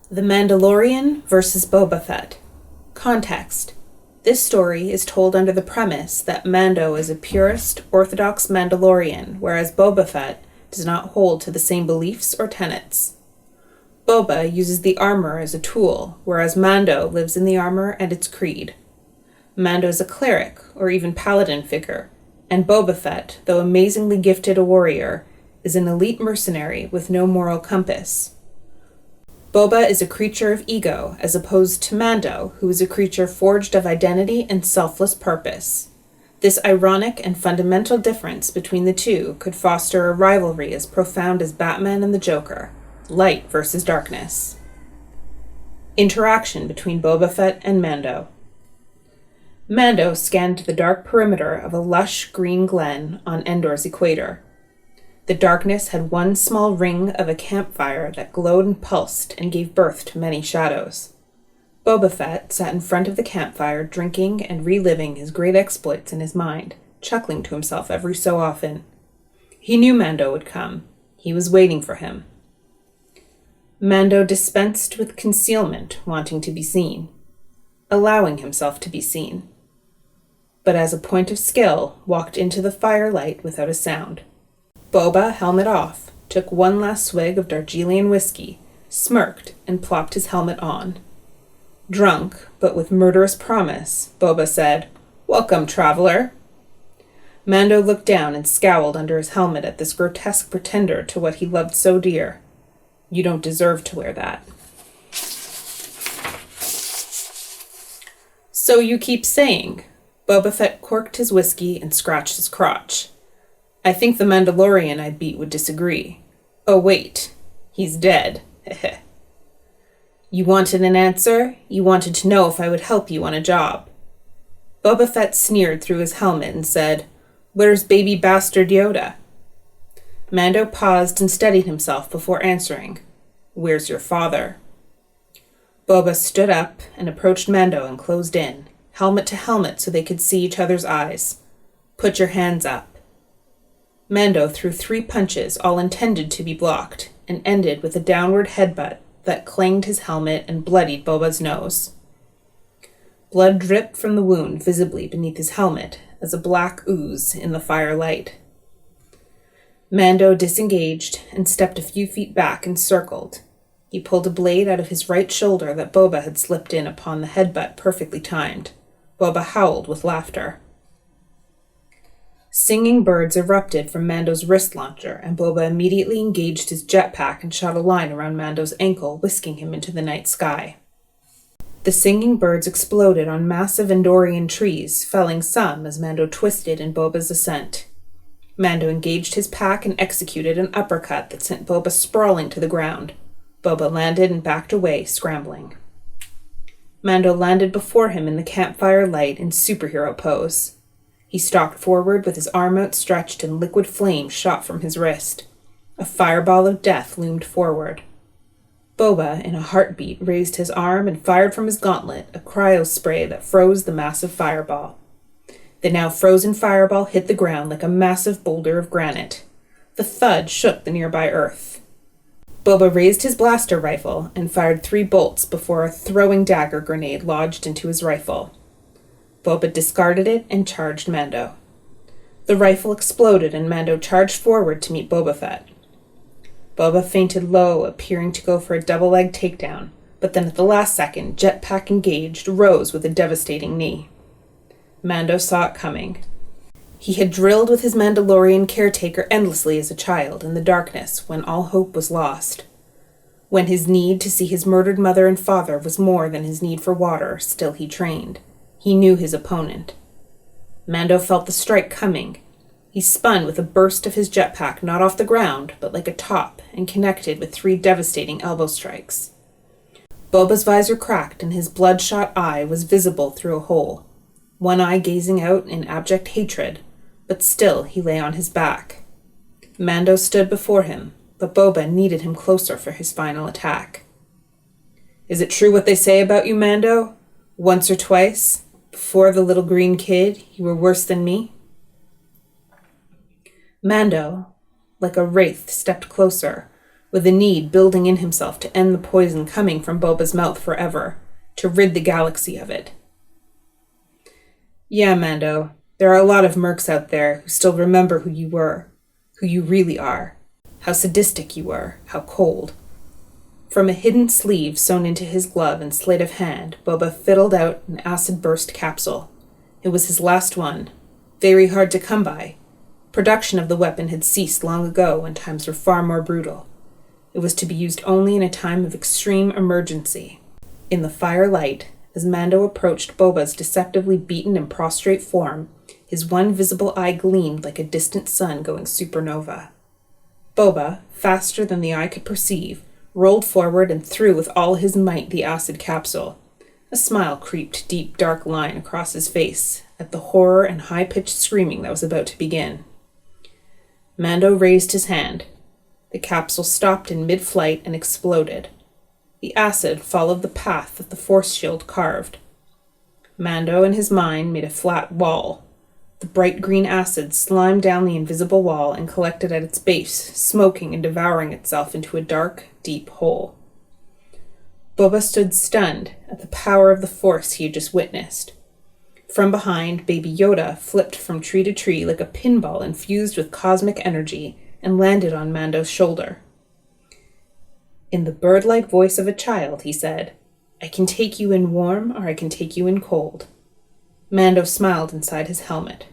The Mandalorian versus Boba Fett. Context. This story is told under the premise that Mando is a purist, orthodox Mandalorian, whereas Boba Fett does not hold to the same beliefs or tenets. Boba uses the armor as a tool, whereas Mando lives in the armor and its creed. Mando is a cleric, or even paladin figure, and Boba Fett, though amazingly gifted a warrior, is an elite mercenary with no moral compass. Boba is a creature of ego, as opposed to Mando, who is a creature forged of identity and selfless purpose. This ironic and fundamental difference between the two could foster a rivalry as profound as Batman and the Joker, light versus darkness. Interaction between Boba Fett and Mando. Mando scanned the dark perimeter of a lush green glen on Endor's equator. The darkness had one small ring of a campfire that glowed and pulsed and gave birth to many shadows. Boba Fett sat in front of the campfire, drinking and reliving his great exploits in his mind, chuckling to himself every so often. He knew Mando would come. He was waiting for him. Mando dispensed with concealment, wanting to be seen, allowing himself to be seen, but as a point of skill, walked into the firelight without a sound. Boba, helmet off, took one last swig of Darjeeling whiskey, smirked, and plopped his helmet on. Drunk, but with murderous promise, Boba said, "Welcome, traveler." Mando looked down and scowled under his helmet at this grotesque pretender to what he loved so dear. "You don't deserve to wear that." "So you keep saying." Boba Fett corked his whiskey and scratched his crotch. "I think the Mandalorian I beat would disagree. Oh, wait. He's dead. Heh. You wanted an answer? You wanted to know if I would help you on a job." Boba Fett sneered through his helmet and said, "Where's baby bastard Yoda?" Mando paused and steadied himself before answering, "Where's your father?" Boba stood up and approached Mando and closed in, helmet to helmet so they could see each other's eyes. "Put your hands up." Mando threw 3 punches, all intended to be blocked, and ended with a downward headbutt that clanged his helmet and bloodied Boba's nose. Blood dripped from the wound visibly beneath his helmet as a black ooze in the firelight. Mando disengaged and stepped a few feet back and circled. He pulled a blade out of his right shoulder that Boba had slipped in upon the headbutt perfectly timed. Boba howled with laughter. Singing birds erupted from Mando's wrist launcher, and Boba immediately engaged his jetpack and shot a line around Mando's ankle, whisking him into the night sky. The singing birds exploded on massive Endorian trees, felling some as Mando twisted in Boba's ascent. Mando engaged his pack and executed an uppercut that sent Boba sprawling to the ground. Boba landed and backed away, scrambling. Mando landed before him in the campfire light in superhero pose. He stalked forward with his arm outstretched and liquid flame shot from his wrist. A fireball of death loomed forward. Boba, in a heartbeat, raised his arm and fired from his gauntlet a cryospray that froze the massive fireball. The now frozen fireball hit the ground like a massive boulder of granite. The thud shook the nearby earth. Boba raised his blaster rifle and fired 3 bolts before a throwing dagger grenade lodged into his rifle. Boba discarded it and charged Mando. The rifle exploded and Mando charged forward to meet Boba Fett. Boba feinted low, appearing to go for a double-leg takedown, but then at the last second, jetpack engaged, rose with a devastating knee. Mando saw it coming. He had drilled with his Mandalorian caretaker endlessly as a child in the darkness when all hope was lost. When his need to see his murdered mother and father was more than his need for water, still he trained. He knew his opponent. Mando felt the strike coming. He spun with a burst of his jetpack, not off the ground, but like a top, and connected with 3 devastating elbow strikes. Boba's visor cracked, and his bloodshot eye was visible through a hole, one eye gazing out in abject hatred, but still he lay on his back. Mando stood before him, but Boba needed him closer for his final attack. "Is it true what they say about you, Mando? Once or twice? Before the little green kid, you were worse than me?" Mando, like a wraith, stepped closer, with a need building in himself to end the poison coming from Boba's mouth forever, to rid the galaxy of it. Yeah, Mando, there are a lot of mercs out there who still remember who you were, who you really are, how sadistic you were, how cold. From a hidden sleeve sewn into his glove and sleight of hand, Boba fiddled out an acid-burst capsule. It was his last one, very hard to come by. Production of the weapon had ceased long ago when times were far more brutal. It was to be used only in a time of extreme emergency. In the firelight, as Mando approached Boba's deceptively beaten and prostrate form, his one visible eye gleamed like a distant sun going supernova. Boba, faster than the eye could perceive, rolled forward and threw with all his might the acid capsule. A smile creeped deep dark line across his face at the horror and high-pitched screaming that was about to begin. Mando raised his hand. The capsule stopped in mid-flight and exploded. The acid followed the path that the force shield carved. Mando and his mind made a flat wall. The bright green acid slimed down the invisible wall and collected at its base, smoking and devouring itself into a dark, deep hole. Boba stood stunned at the power of the force he had just witnessed. From behind, Baby Yoda flipped from tree to tree like a pinball infused with cosmic energy and landed on Mando's shoulder. In the bird-like voice of a child, he said, "I can take you in warm or I can take you in cold." Mando smiled inside his helmet.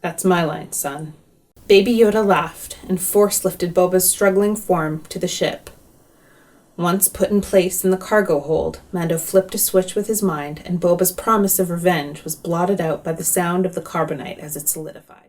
"That's my line, son." Baby Yoda laughed and force-lifted Boba's struggling form to the ship. Once put in place in the cargo hold, Mando flipped a switch with his mind, and Boba's promise of revenge was blotted out by the sound of the carbonite as it solidified.